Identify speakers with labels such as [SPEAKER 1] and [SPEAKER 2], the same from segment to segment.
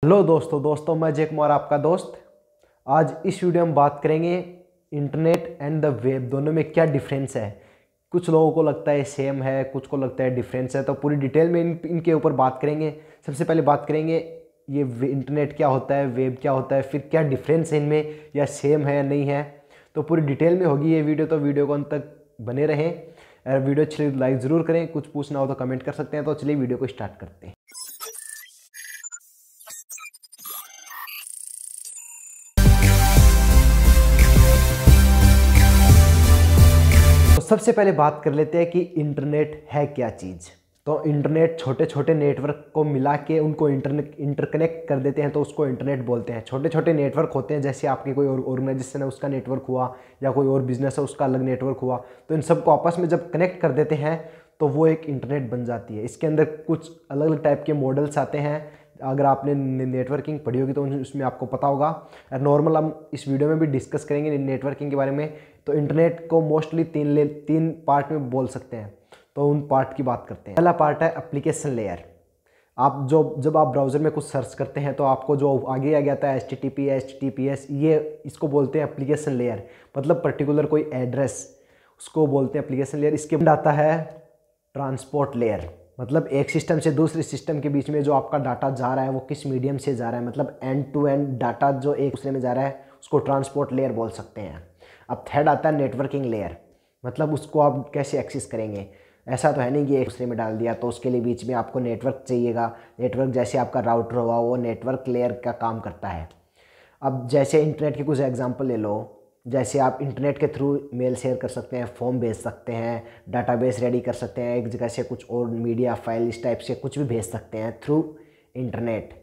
[SPEAKER 1] Hello दोस्तों मैं जय कुमार आपका दोस्त। आज इस वीडियो में बात करेंगे इंटरनेट एंड द वेब दोनों में क्या डिफरेंस है। कुछ लोगों को लगता है सेम है, कुछ को लगता है डिफरेंस है, तो पूरी डिटेल में इनके ऊपर बात करेंगे। सबसे पहले बात करेंगे ये इंटरनेट क्या होता है, वेब क्या होता है, फिर क्या डिफरेंस है इनमें, या सेम है या नहीं है। तो पूरी डिटेल में होगी ये वीडियो, तो वीडियो को अंत तक बने रहें। अगर वीडियो अच्छी लाइक ज़रूर करें, कुछ पूछना हो तो कमेंट कर सकते हैं। तो चलिए वीडियो को स्टार्ट करते हैं। सबसे पहले बात कर लेते हैं कि इंटरनेट है क्या चीज़। तो इंटरनेट छोटे छोटे नेटवर्क को मिला के उनको इंटरकनेक्ट कर देते हैं, तो उसको इंटरनेट बोलते हैं। छोटे छोटे नेटवर्क होते हैं, जैसे आपकी कोई ऑर्गेनाइजेशन है उसका नेटवर्क हुआ, या कोई और बिजनेस है उसका अलग नेटवर्क हुआ, तो इन सबको आपस में जब कनेक्ट कर देते हैं तो वो एक इंटरनेट बन जाती है। इसके अंदर कुछ अलग अलग टाइप के मॉडल्स आते हैं। अगर आपने नेटवर्किंग पढ़ी होगी तो उसमें आपको पता होगा। नॉर्मल हम इस वीडियो में भी डिस्कस करेंगे नेटवर्किंग के बारे में। तो इंटरनेट को मोस्टली तीन पार्ट में बोल सकते हैं, तो उन पार्ट की बात करते हैं। पहला पार्ट है एप्लीकेशन लेयर। आप जब आप ब्राउज़र में कुछ सर्च करते हैं तो आपको जो आगे आ गया था HTTP HTTPS, ये इसको बोलते हैं एप्लीकेशन लेयर। मतलब पर्टिकुलर कोई एड्रेस, उसको बोलते हैं एप्लीकेशन लेयर। इसके बाद आता है ट्रांसपोर्ट लेयर। मतलब एक सिस्टम से दूसरे सिस्टम के बीच में जो आपका डाटा जा रहा है वो किस मीडियम से जा रहा है, मतलब एंड टू एंड डाटा जो एक दूसरे में जा रहा है उसको ट्रांसपोर्ट लेयर बोल सकते हैं। अब थर्ड आता है नेटवर्किंग लेयर। मतलब उसको आप कैसे एक्सेस करेंगे। ऐसा तो है नहीं कि एक दूसरे में डाल दिया, तो उसके लिए बीच में आपको नेटवर्क चाहिएगा। नेटवर्क जैसे आपका राउटर हुआ, वो नेटवर्क लेयर का काम करता है। अब जैसे इंटरनेट के कुछ एग्जांपल ले लो। जैसे आप इंटरनेट के थ्रू मेल शेयर कर सकते हैं, फॉर्म भेज सकते हैं, डाटाबेस रेडी कर सकते हैं, एक जगह से कुछ और मीडिया फाइल इस टाइप से कुछ भी भेज सकते हैं थ्रू इंटरनेट।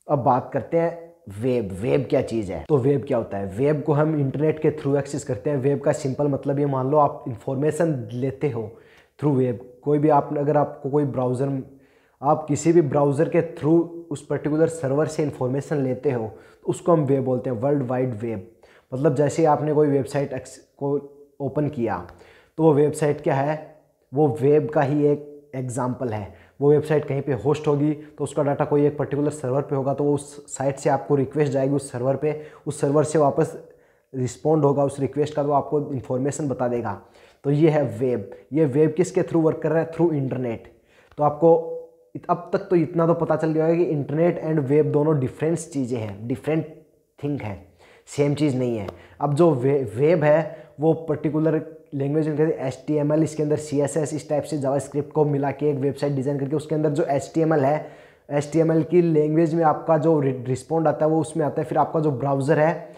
[SPEAKER 1] अब बात करते हैं वेब। वेब क्या चीज़ है, तो वेब क्या होता है। वेब को हम इंटरनेट के थ्रू एक्सेस करते हैं। वेब का सिंपल मतलब ये मान लो आप इंफॉर्मेशन लेते हो थ्रू वेब। कोई भी अगर आपको कोई ब्राउज़र, आप किसी भी ब्राउज़र के थ्रू उस पर्टिकुलर सर्वर से इंफॉर्मेशन लेते हो तो उसको हम वेब बोलते हैं, वर्ल्ड वाइड वेब। मतलब जैसे आपने कोई वेबसाइट को ओपन किया तो वो वेबसाइट क्या है, वो वेब का ही एक एग्जाम्पल है। वो वेबसाइट कहीं पे होस्ट होगी तो उसका डाटा कोई एक पर्टिकुलर सर्वर पे होगा, तो वो उस साइट से आपको रिक्वेस्ट जाएगी उस सर्वर पे, उस सर्वर से वापस रिस्पॉन्ड होगा उस रिक्वेस्ट का, तो आपको इन्फॉर्मेशन बता देगा। तो ये है वेब। ये वेब किसके थ्रू वर्क कर रहा है, थ्रू इंटरनेट। तो आपको अब तक तो इतना तो पता चल गया है कि इंटरनेट एंड वेब दोनों डिफरेंस चीज़ें हैं, डिफरेंट थिंग है, सेम चीज़ नहीं है। अब जो वेब है वो पर्टिकुलर लैंग्वेज में कहते हैं HTML, इसके अंदर CSS इस टाइप से जावास्क्रिप्ट को मिला के एक वेबसाइट डिज़ाइन करके उसके अंदर जो HTML है, HTML की लैंग्वेज में आपका जो रिस्पॉन्ड आता है वो उसमें आता है। फिर आपका जो ब्राउज़र है,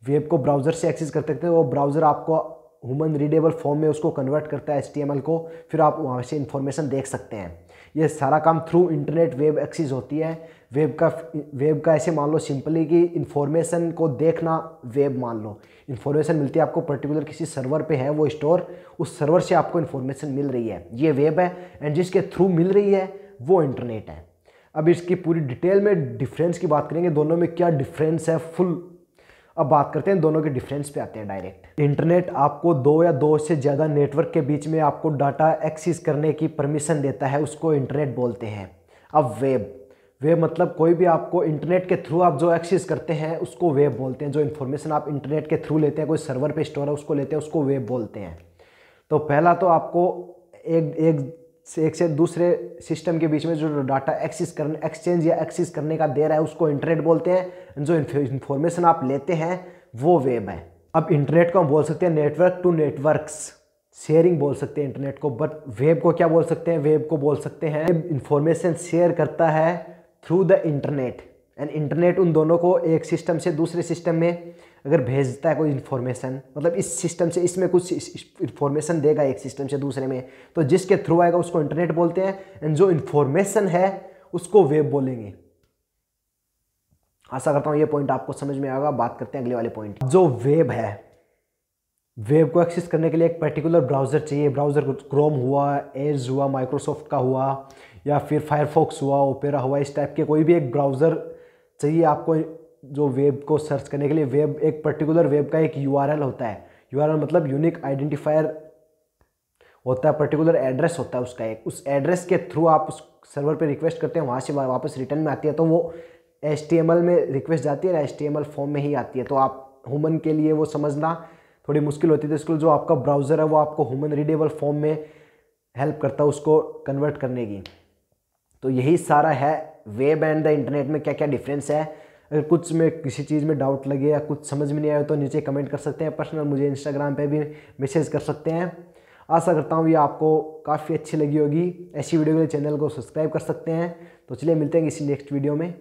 [SPEAKER 1] वेब को ब्राउज़र से एक्सेस कर सकते हैं, वो ब्राउज़र आपको ह्यूमन रीडेबल फॉर्म में उसको कन्वर्ट करता है HTML को, फिर आप वहाँ से इन्फॉर्मेशन देख सकते हैं। ये सारा काम थ्रू इंटरनेट वेब एक्सेस होती है। वेब का ऐसे मान लो सिंपली कि इन्फॉर्मेशन को देखना वेब मान लो। इन्फॉर्मेशन मिलती है आपको पर्टिकुलर किसी सर्वर पे है वो स्टोर, उस सर्वर से आपको इन्फॉर्मेशन मिल रही है, ये वेब है। एंड जिसके थ्रू मिल रही है वो इंटरनेट है। अब इसकी पूरी डिटेल में डिफरेंस की बात करेंगे, दोनों में क्या डिफरेंस है फुल। अब बात करते हैं दोनों के डिफरेंस पे आते हैं डायरेक्ट। इंटरनेट आपको दो या दो से ज़्यादा नेटवर्क के बीच में आपको डाटा एक्सेस करने की परमिशन देता है, उसको इंटरनेट बोलते हैं। अब वेब मतलब कोई भी आपको इंटरनेट के थ्रू आप जो एक्सेस करते हैं उसको वेब बोलते हैं। जो इन्फॉर्मेशन आप इंटरनेट के थ्रू लेते हैं, कोई सर्वर पे स्टोर है उसको लेते हैं, उसको वेब बोलते हैं। तो पहला तो आपको एक से दूसरे सिस्टम के बीच में जो डाटा एक्सचेंज या एक्सेस करने का दे रहा है उसको इंटरनेट बोलते हैं। जो इन्फॉर्मेशन आप लेते हैं वो वेब है। अब इंटरनेट को हम बोल सकते हैं नेटवर्क टू नेटवर्क्स शेयरिंग बोल सकते हैं इंटरनेट को। बट वेब को क्या बोल सकते हैं, वेब को बोल सकते हैं इंफॉर्मेशन शेयर करता है through the internet. And internet उन दोनों को एक सिस्टम से दूसरे सिस्टम में अगर भेजता है कोई इन्फॉर्मेशन, मतलब इस सिस्टम से इसमें कुछ इन्फॉर्मेशन देगा एक सिस्टम से दूसरे में, तो जिसके थ्रू आएगा उसको इंटरनेट बोलते हैं। एंड जो इन्फॉर्मेशन है उसको वेब बोलेंगे। आशा करता हूँ ये पॉइंट आपको समझ में आएगा। बात करते हैं अगले वाले पॉइंट। जो वेब है, वेब को एक्सेस करने के लिए एक पर्टिकुलर ब्राउज़र चाहिए। ब्राउज़र क्रोम हुआ, एज हुआ, माइक्रोसॉफ्ट का हुआ, या फिर फायरफॉक्स हुआ, ओपेरा हुआ, इस टाइप के कोई भी एक ब्राउज़र चाहिए आपको जो वेब को सर्च करने के लिए। वेब एक पर्टिकुलर वेब का एक URL होता है। URL मतलब यूनिक आइडेंटिफायर होता है, पर्टिकुलर एड्रेस होता है उसका एक। उस एड्रेस के थ्रू आप उस सर्वर पे रिक्वेस्ट करते हैं, वहाँ से वापस रिटर्न में आती है, तो वो HTML में रिक्वेस्ट जाती है ना, HTML फॉर्म में ही आती है। तो आप ह्यूमन के लिए वो समझना थोड़ी मुश्किल होती है। तो इसके लिए जो आपका ब्राउज़र है वो आपको ह्यूमन रीडेबल फॉर्म में हेल्प करता है उसको कन्वर्ट करने की। तो यही सारा है वेब एंड द इंटरनेट में क्या क्या डिफरेंस है। अगर कुछ में किसी चीज़ में डाउट लगे या कुछ समझ में नहीं आया तो नीचे कमेंट कर सकते हैं, पर्सनल मुझे इंस्टाग्राम पे भी मैसेज कर सकते हैं। आशा करता हूँ ये आपको काफ़ी अच्छी लगी होगी। ऐसी वीडियो के लिए चैनल को सब्सक्राइब कर सकते हैं। तो चलिए मिलते हैं किसी नेक्स्ट वीडियो में।